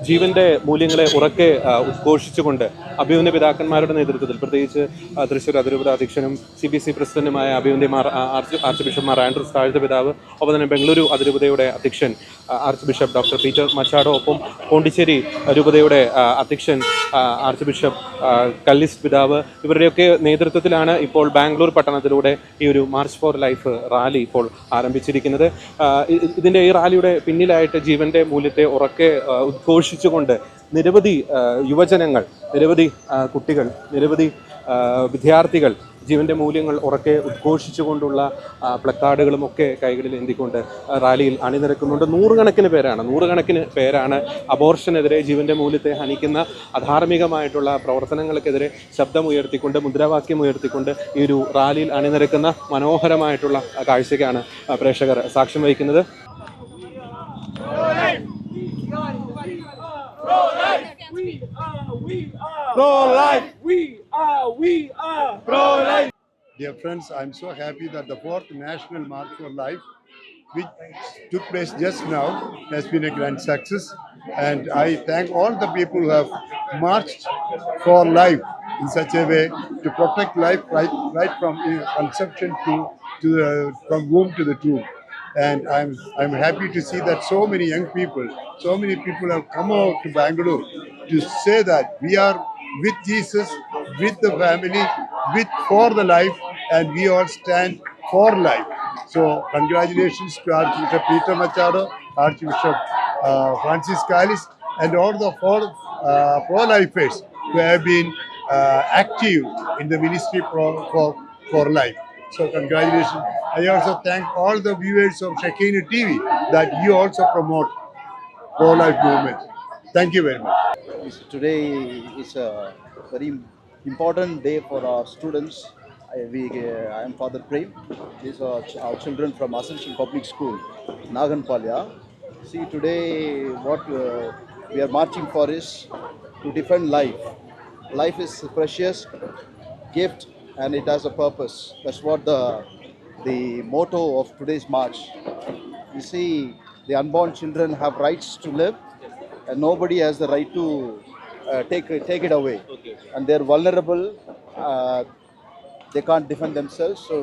ജീവന്റെ മൂല്യങ്ങളെ ഉറക്കെ ഉദ്ഘോഷിച്ചുകൊണ്ട് അഭിമന്യ പിതാക്കന്മാരുടെ നേതൃത്വത്തിൽ, പ്രത്യേകിച്ച് തൃശ്ശൂർ അതിരൂപത അധ്യക്ഷനും CBC പ്രസിഡന്റുമായ അഭിമന്യമാർ ആർച്ച് ബിഷപ്പ് ആൻഡ്രൂസ് താഴ്ത്ത പിതാവ്, ഒപ്പം തന്നെ ബംഗളൂരു അതിരൂപതയുടെ അധ്യക്ഷൻ arch bishop doctor Peter Machado, ഒപ്പം പോണ്ടിച്ചേരി രൂപതയുടെ അധ്യക്ഷൻ ആർച്ച് ബിഷപ്പ് കല്ലിസ് പിതാവ്, ഇവരുടെയൊക്കെ നേതൃത്വത്തിലാണ് ഇപ്പോൾ ബാംഗ്ലൂർ പട്ടണത്തിലൂടെ ഈ ഒരു മാർച്ച് ഫോർ ലൈഫ് റാലി ഇപ്പോൾ ആരംഭിച്ചിരിക്കുന്നത്. ഇതിൻ്റെ ഈ റാലിയുടെ പിന്നിലായിട്ട് ജീവന്റെ മൂല്യത്തെ ഉറക്കെ ഉദ്ഘോഷിച്ചുകൊണ്ട് നിരവധി യുവജനങ്ങൾ, നിരവധി കുട്ടികൾ, നിരവധി വിദ്യാർത്ഥികൾ ജീവന്റെ മൂല്യങ്ങൾ ഉറക്കെ ഉദ്ഘോഷിച്ചുകൊണ്ടുള്ള പ്ലക്കാർഡുകളുമൊക്കെ കൈകളിൽ എന്തിക്കൊണ്ട് റാലിയിൽ അണിനിരക്കുന്നുണ്ട്. നൂറുകണക്കിന് പേരാണ് അബോർഷനെതിരെ, ജീവന്റെ മൂല്യത്തെ ഹനിക്കുന്ന അധാർമികമായിട്ടുള്ള പ്രവർത്തനങ്ങൾക്കെതിരെ ശബ്ദമുയർത്തിക്കൊണ്ട്, മുദ്രാവാക്യം ഉയർത്തിക്കൊണ്ട് ഈ ഒരു റാലിയിൽ അണിനിരക്കുന്ന മനോഹരമായിട്ടുള്ള കാഴ്ചയ്ക്കാണ് പ്രേക്ഷകർ സാക്ഷ്യം വഹിക്കുന്നത്. Pro-life, we are pro-life. Dear friends, I'm so happy that the 4th National March for Life, which took place just now, has been a grand success. And I thank all the people who have marched for life in such a way to protect life right from conception from womb to the tomb. And I'm happy to see that so many young people, so many people have come out to Bangalore to say that we are with Jesus, with the family, for the life, and we all stand for life. So congratulations to Archbishop Peter Machado, Archbishop Francis Callis, and all the four pro-lifers who have been active in the ministry for life. So congratulations. I also thank all the viewers of Shekinah TV that you also promote pro-life movement. Thank you very much. Today is a very important day for our students. I am Father Prem. These are our children from Ascension Public School, Naganpalya. See, today what we are marching for is to defend life. Life is a precious gift and it has a purpose. That's what the motto of today's march. You see, the unborn children have rights to live, and nobody has the right to take it away. Okay. And they're vulnerable. They can't defend themselves. So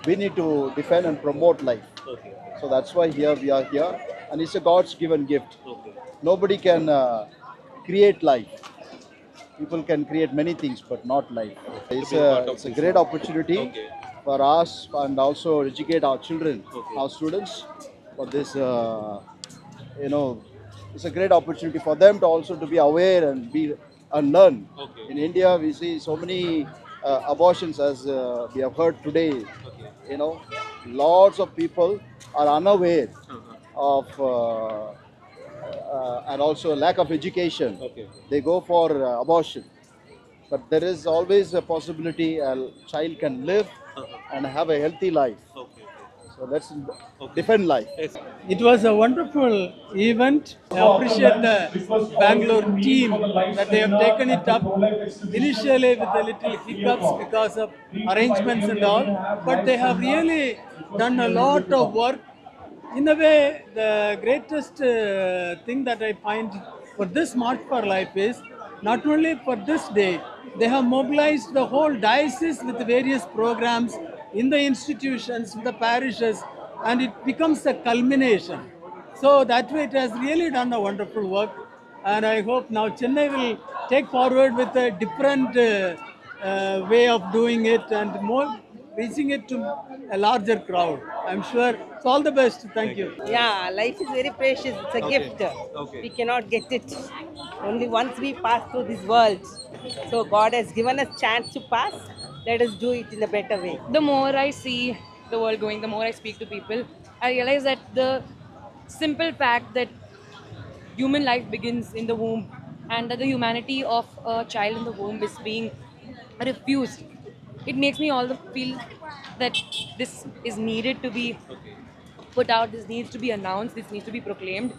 we need to defend and promote life. Okay. So that's why we are here, and it's a God's given gift. Okay. Nobody can create life. People can create many things, but not life. It's a great opportunity for us and also educate our children, our students, for this. It's a great opportunity for them to also to be aware and learn. Okay. In India, we see so many abortions, as we have heard today. Okay. Lots of people are unaware of and also lack of education. Okay. They go for abortion, but there is always a possibility a child can live and have a healthy life. Okay. So let's defend life. Yes. It was a wonderful event. I appreciate the Bangalore team that they have taken it up initially with a little hiccups because of arrangements and all, but they have really done a lot of work. In a way, the greatest thing that I find for this March for Life is not only for this day, they have mobilized the whole diocese with various programs in the institutions, in the parishes, and it becomes a culmination. So that way it has really done a wonderful work, and I hope now Chennai will take forward with a different way of doing it and more reaching it to a larger crowd. I'm sure. So all the best. Thank you. Yeah, life is very precious. It's a gift. Okay. We cannot get it only once we pass through this world. So God has given us chance to pass. Let us do it in a better way. The more I see the world going, the more I speak to people, I realize that the simple fact that human life begins in the womb and that the humanity of a child in the womb is being refused, it makes me all the feel that this is needed to be put out, this needs to be announced, this needs to be proclaimed.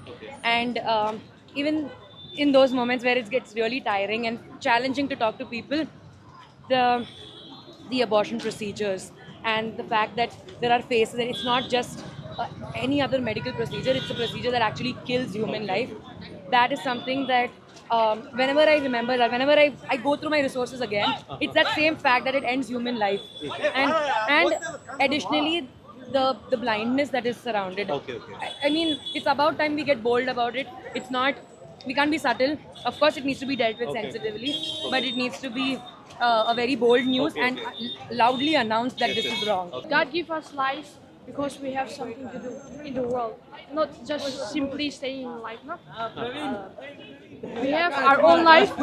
And even in those moments where it gets really tiring and challenging to talk to people, the abortion procedures and the fact that there are phases that it's not just any other medical procedure, it's a procedure that actually kills human life. that is something that whenever I remember that, whenever I go through my resources again, it's that same fact that it ends human life. And additionally, the blindness that is surrounded. Okay. I mean, it's about time we get bold about it. It's not, we can't be subtle. Of course, it needs to be dealt with sensitively, but it needs to be a very bold news and loudly announce that this is wrong. God give us life because we have something to do in the world, not just simply staying in life. No? We have our own life,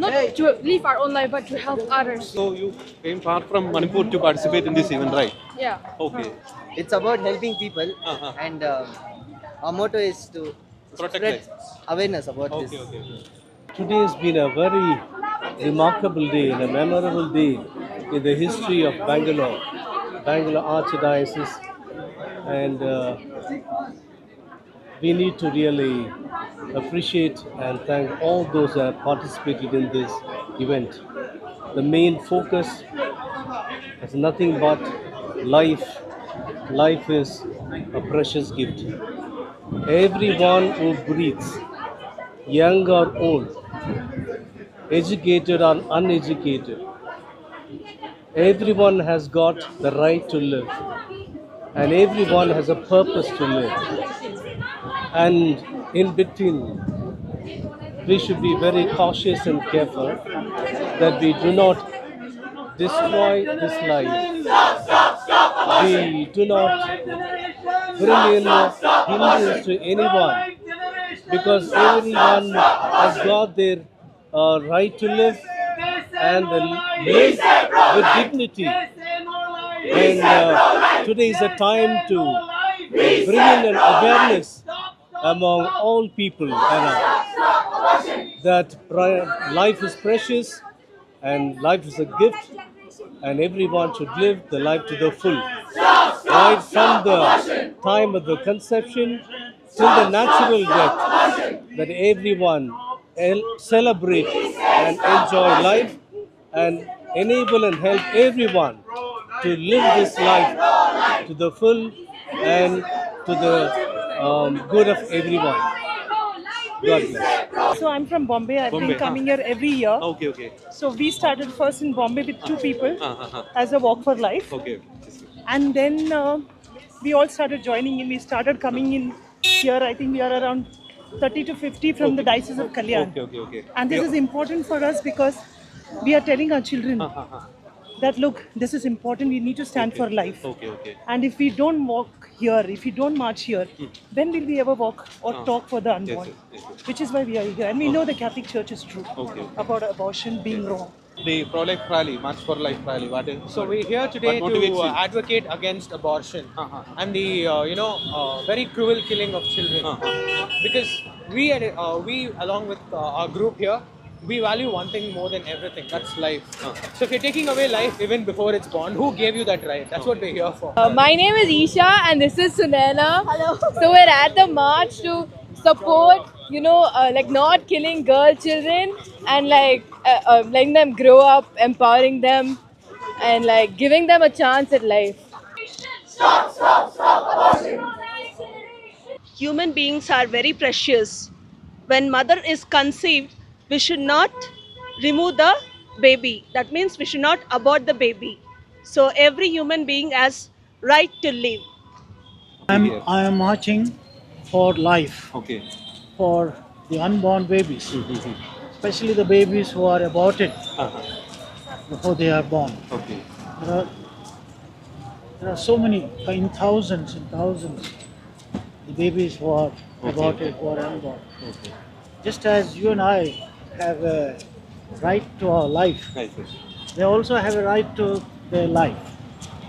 not to live our own life, but to help others. So you came far from Manipur to participate in this event, right? Yeah. Okay. It's about helping people, and our motto is to Protect spread life. awareness about Okay. this. Today has been a very remarkable day and a memorable day in the history of Bangalore Archdiocese, and we need to really appreciate and thank all those who have participated in this event. The main focus is nothing but life. Life is a precious gift. Everyone who breathes, young or old, educated or uneducated, everyone has got the right to live, and everyone has a purpose to live. And in between, we should be very cautious and careful that we do not destroy this life. We do not bring in hindrance to anyone, because everyone has got their right to live and live with dignity. And today is a time to bring in an awareness among all people around that life is precious and life is a gift, and everyone should live the life to the full. Right from the time of the conception till the natural death, that everyone celebrate and enjoy life and enable and help everyone to live this life to the full and to the good of everyone. God bless. So I'm from Bombay. I've Bombay, been coming here every year. Okay. So we started first in Bombay with two people Uh-huh. as a walk for life, Okay. and then we all started joining in. We started coming in here. I think we are around 30 to 50 from the Diocese of Kalyan. Okay. And this is important for us because we are telling our children that look, this is important. We need to stand for life. Okay. And if we don't walk here, if we don't march here, when will we ever walk or talk for the unborn? Yes. Which is why we are here. And we know the Catholic Church is true Okay. about abortion being wrong. The pro-life rally, March for Life rally, what is? So we're here today what motivates to you? advocate against abortion and the very cruel killing of children. Because we along with our group here, we value one thing more than everything. That's life. So if you're taking away life even before it's born, who gave you that right? That's what we're here for. My name is Isha and this is Sunela. Hello. So we're at the march to support, like not killing girl children and letting them grow up, empowering them, and like giving them a chance at life. Human beings are very precious. When mother is conceived, we should not remove the baby. That means we should not abort the baby. So every human being has right to live. I am marching for life, Okay. for the unborn babies, especially the babies who are aborted before they are born. Okay. There are so many, in thousands and thousands, the babies who are aborted, who are unborn. Okay. Just as you and I have a right to our life, Nice. they also have a right to their life.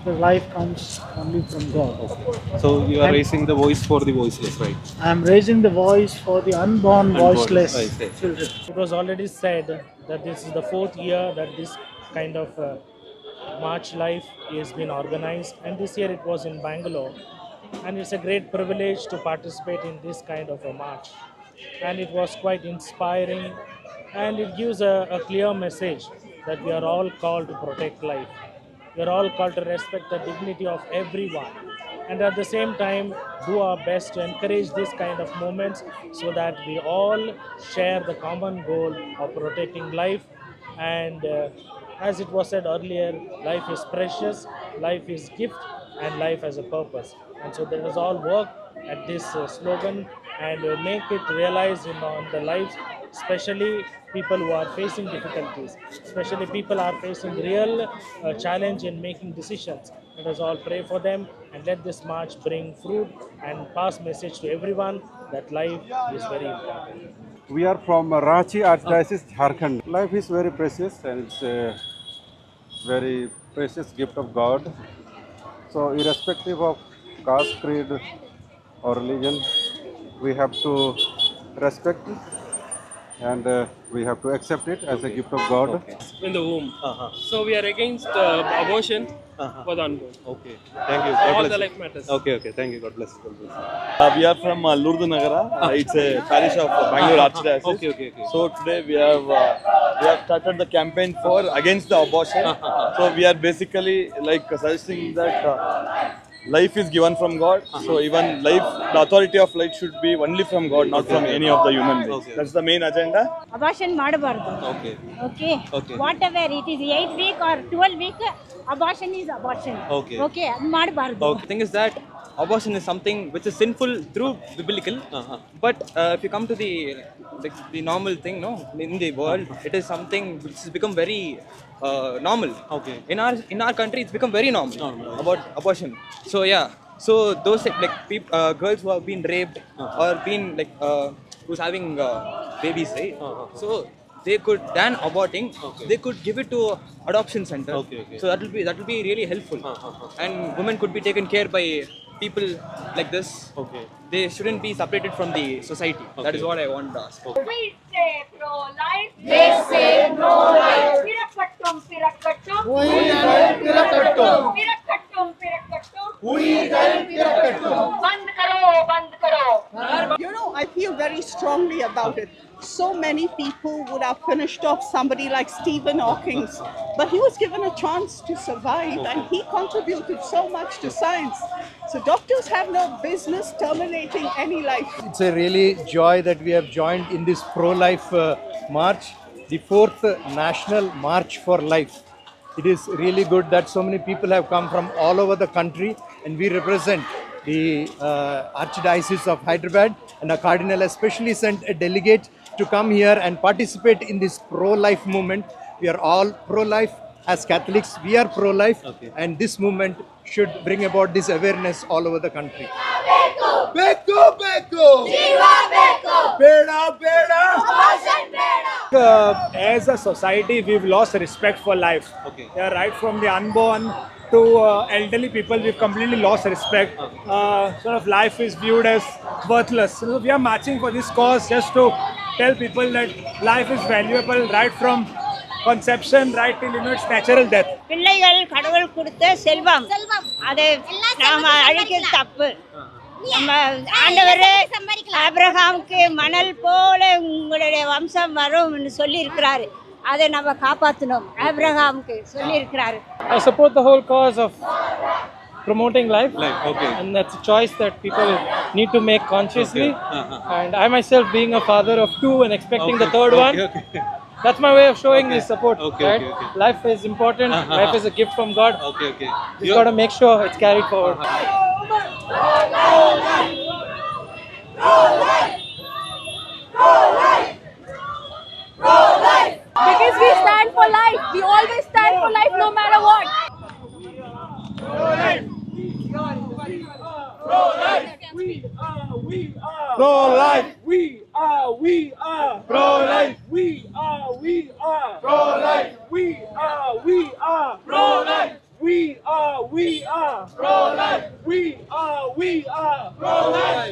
The life comes only from God. So you are And- raising the voice for the voiceless, right? I am raising the voice for the unborn, voiceless Voiceless. children. It was already said that this is the fourth year that this kind of March Life has been organized, and this year it was in Bangalore. And it's a great privilege to participate in this kind of a march. And it was quite inspiring, and it gives a clear message that we are all called to protect life. We are all called to respect the dignity of everyone. and at the same time do our best to encourage this kind of movements so that we all share the common goal of protecting life. And as it was said earlier, life is precious, life is gift, and life has a purpose. And so let us all work at this slogan and make it realized on the lives, especially people who are facing difficulties, especially people are facing real challenge in making decisions. Let us all pray for them and let this march bring fruit and pass message to everyone that life is very important. We are from Ranchi Archdiocese, Jharkhand. Life is very precious and it's a very precious gift of God. So irrespective of caste, creed or religion, we have to respect it and we have to accept it as a gift of God. In the womb. So we are against abortion for the unborn. Okay. Thank you. God All bless the you. life matters. Okay. Thank you. God bless you. God bless you. We are from Lourdes Nagara. It's a parish of Bangalore Archdiocese. Okay. So today we have started the campaign for against the abortion. So we are basically like suggesting that life is given from God. So even life, the authority of life should be only from God, not from any of the human beings. That's the main agenda. Abortion ಮಾಡಬಾರದು. Okay. Whatever it is, 8 week or 12 week, abortion is abortion. Okay. ಅದು ಮಾಡಬಾರದು. The thing is that abortion is something which is sinful through biblical, but if you come to the normal thing, no, in the world, it is something which has become very normal. Okay. In our country, it's become very normal about abortion. So yeah, so those girls who have been raped or been who's having babies, right? So they could, than aborting, they could give it to adoption center. So that will be really helpful, and women could be taken care by people like this. They shouldn't be separated from the society. That is what I want to ask. We say pro-life. They say pro-life. Pirakattum, pirakattum. Pirakattum, pirakattum. Band karo. You know, I feel very strongly about it. So many people would have finished off somebody like Stephen Hawking, but he was given a chance to survive and he contributed so much to science. So doctors have no business terminating any life. It's a really joy that we have joined in this pro-life march, the 4th National March for Life. It is really good that so many people have come from all over the country, and we represent the Archdiocese of Hyderabad, and our Cardinal especially sent a delegate to come here and participate in this pro-life movement. We are all pro-life. As Catholics, we are pro-life, and this movement should bring about this awareness all over the country. Beko! Jiva Beko! Beda! Abortion Beda! As a society, we've lost respect for life. Yeah, right from the unborn to elderly people, we've completely lost respect. Sort of life is viewed as worthless. So we are marching for this cause just to tell people that life is valuable right from conception right till its natural death. பிள்ளைகள் கடவுள் கொடுத்த செல்வம். அதை நாம அழிக்கிறது தப்பு. நம்ம ஆண்டவரே ஆபிரகாமுக்கு மணல் போல உங்களுடைய வம்சம் வரும்னு சொல்லி இருக்கிறாரு. அதை நம்ம காப்பாற்றணும். ஆபிரகாமுக்கு சொல்லி இருக்கிறாரு. I support the whole cause of promoting life, okay, and that's a choice that people need to make consciously. And I myself, being a father of 2 and expecting the third one, that's my way of showing this support. Right? Life is important. Life is a gift from God. We've got to make sure it's carried forward. Because we stand for life. We always stand for life no matter what. Pro-life! We are! Pro-life! We are! Pro-life! We are! Pro-life! We are! Pro-life! We are! Pro-life! We are! Pro-life!